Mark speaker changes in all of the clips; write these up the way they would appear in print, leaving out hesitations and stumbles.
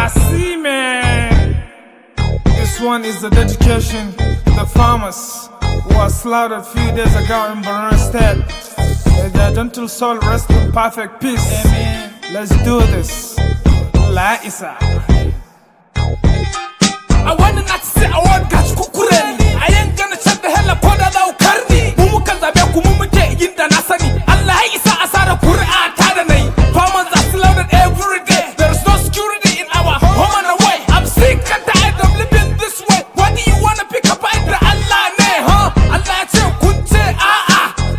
Speaker 1: I see, man. This one is a dedication to the farmers who were slaughtered a few days ago in Borno State. May their gentle soul rest in perfect peace. Amen. Let's do this. La Isa.
Speaker 2: I wanna not say I want catch kukureni. I ain't gonna shut the hell up on that karni. Mumu kazabe kumumuke yinda nasani. Allah Isa asara Qur'an tadanai. Farmers are slaughtered every day. There's no security in our home and away. I'm sick and tired of living this way. What do you wanna pick up at the Allah ne? Huh? Allah ce kunce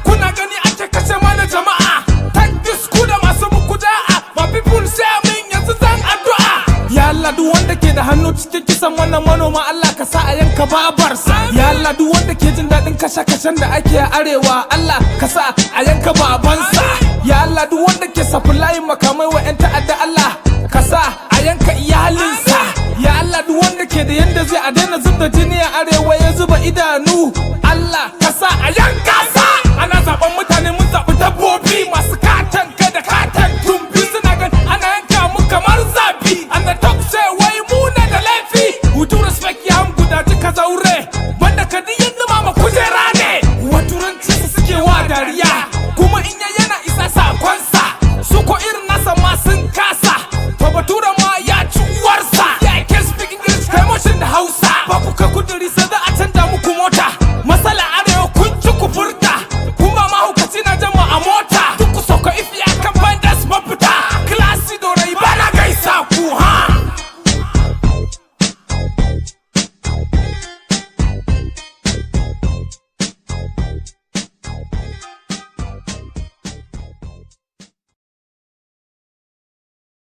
Speaker 2: kuna gani ake kashe mana jama'a. Take this kuda masu muku da'a. My people say amin yanzu zan addu'a. Ya Allah duk wanda ke da hannu cikin kisan wannan manoma Allah ka sa a yanka babarsa. Ya Allah duk wanda ke jin daɗin kashe-kashen da ake a arewa Allah ka sa a yanka babansa. Ya Allah duk wanda ke supplying makamai wa 'yan ta'adda Allah ka sa a yanka iyalinsa. Ya Allah duk wanda ke da yanda zai a daina zubda jini a arewa ya zuba idanu Allah ka sa a yanka